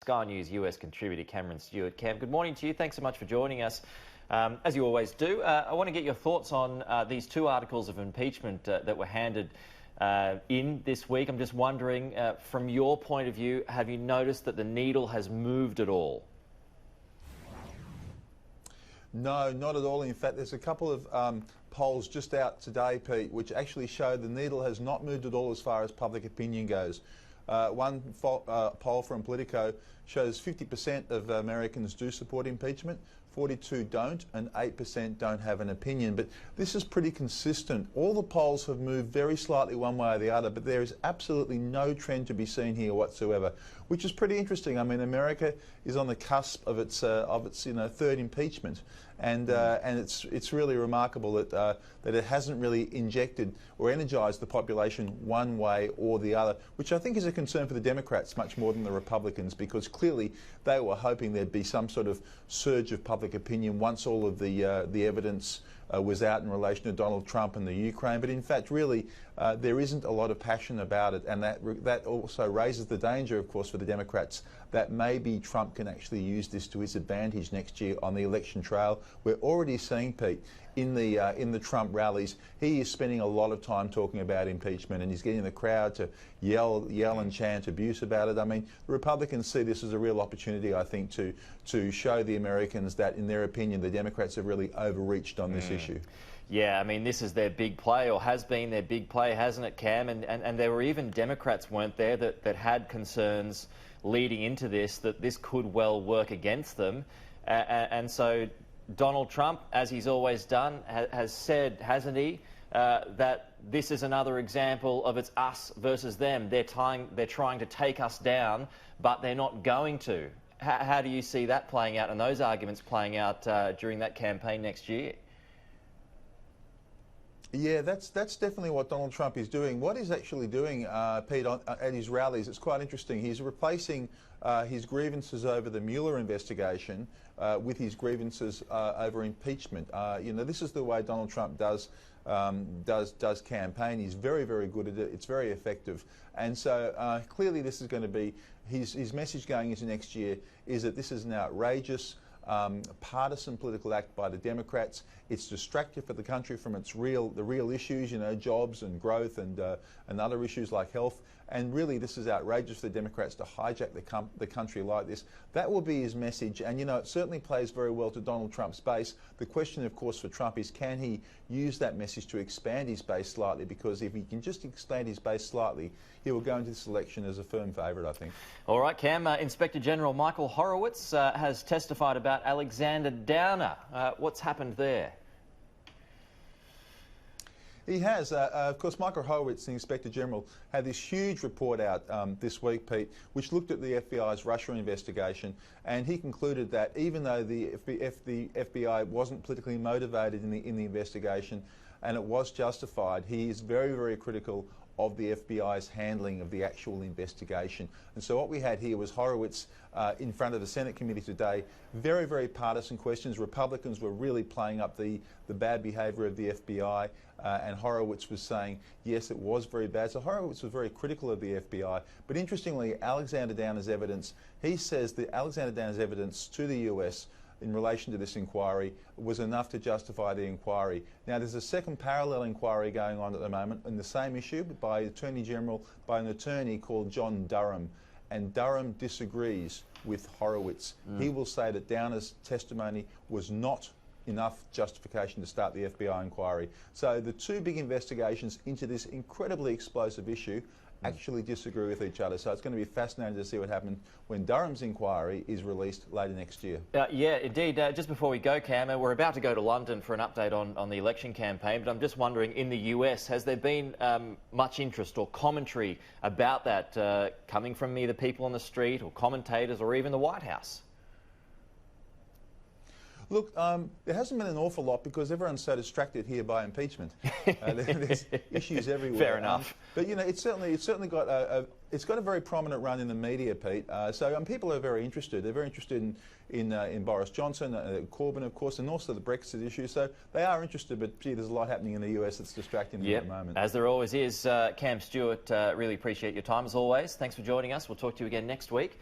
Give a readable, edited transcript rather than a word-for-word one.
Sky News US contributor Cameron Stewart. Cam, good morning to you. Thanks so much for joining us. As you always do, I want to get your thoughts on these two articles of impeachment that were handed in this week. I'm just wondering, from your point of view, have you noticed that the needle has moved at all? No, not at all. In fact, there's a couple of polls just out today, Pete, which actually show the needle has not moved at all as far as public opinion goes. One poll from Politico shows 50% of Americans do support impeachment, 42% don't, and 8% don't have an opinion. But this is pretty consistent. All the polls have moved very slightly one way or the other, but there is absolutely no trend to be seen here whatsoever, which is pretty interesting. I mean, America is on the cusp of its third impeachment, and it's really remarkable that it hasn't really injected or energised the population one way or the other, which I think is a concern for the Democrats much more than the Republicans, because clearly they were hoping there'd be some sort of surge of public opinion once all of the evidence was out in relation to Donald Trump and the Ukraine. But in fact, really, there isn't a lot of passion about it, and that also raises the danger, of course, for the Democrats that maybe Trump can actually use this to his advantage next year on the election trail. We're already seeing, Pete, in the Trump rallies, he is spending a lot of time talking about impeachment, and he's getting the crowd to yell and chant abuse about it. I mean, the Republicans see this as a real opportunity, I think, to show the Americans that, in their opinion, the Democrats have really overreached on this issue. Yeah, I mean, this is their big play, or has been their big play, hasn't it, Cam? And there were even Democrats, weren't there, that had concerns leading into this, that this could well work against them. And so Donald Trump, as he's always done, has said, hasn't he, that this is another example of it's us versus them. They're trying to take us down, but they're not going to. How do you see that playing out, and those arguments playing out during that campaign next year? Yeah, that's definitely what Donald Trump is doing. What he's actually doing, Pete, at his rallies, it's quite interesting. He's replacing his grievances over the Mueller investigation with his grievances over impeachment. This is the way Donald Trump does campaign. He's very, very good at it. It's very effective. And so clearly this is going to be his message going into next year is that this is an outrageous, partisan political act by the Democrats. It's distracted for the country from the real issues, jobs and growth and other issues like health. And really, this is outrageous for the Democrats to hijack the country like this. That will be his message, and it certainly plays very well to Donald Trump's base. The question, of course, for Trump is, can he use that message to expand his base slightly? Because if he can just expand his base slightly, he will go into this election as a firm favourite, I think. All right, Cam. Inspector General Michael Horowitz has testified about Alexander Downer. What's happened there? He has. Of course, Michael Horowitz, the Inspector General, had this huge report out this week, Pete, which looked at the FBI's Russia investigation, and he concluded that even though the FBI wasn't politically motivated in the investigation, and it was justified, he is very, very critical of the FBI's handling of the actual investigation. And so what we had here was Horowitz in front of the Senate committee today. Very, very partisan questions. Republicans were really playing up the bad behaviour of the FBI, and Horowitz was saying, yes, it was very bad. So Horowitz was very critical of the FBI. But interestingly, Alexander Downer's evidence, he says that Alexander Downer's evidence to the US in relation to this inquiry was enough to justify the inquiry. Now, there's a second parallel inquiry going on at the moment in the same issue, but by an attorney called John Durham, and Durham disagrees with Horowitz. He will say that Downer's testimony was not enough justification to start the FBI inquiry. So the two big investigations into this incredibly explosive issue actually disagree with each other. So it's going to be fascinating to see what happens when Durham's inquiry is released later next year. Yeah, indeed. Just before we go, Cam, we're about to go to London for an update on the election campaign, but I'm just wondering, in the US, has there been much interest or commentary about that coming from either people on the street or commentators or even the White House? Look, there hasn't been an awful lot because everyone's so distracted here by impeachment. There's issues everywhere. Fair enough. But it's certainly got a very prominent run in the media, Pete. So people are very interested. They're very interested in Boris Johnson, Corbyn, of course, and also the Brexit issue. So they are interested. But gee, there's a lot happening in the US that's distracting them at the moment. As there always is. Cam Stewart, really appreciate your time as always. Thanks for joining us. We'll talk to you again next week.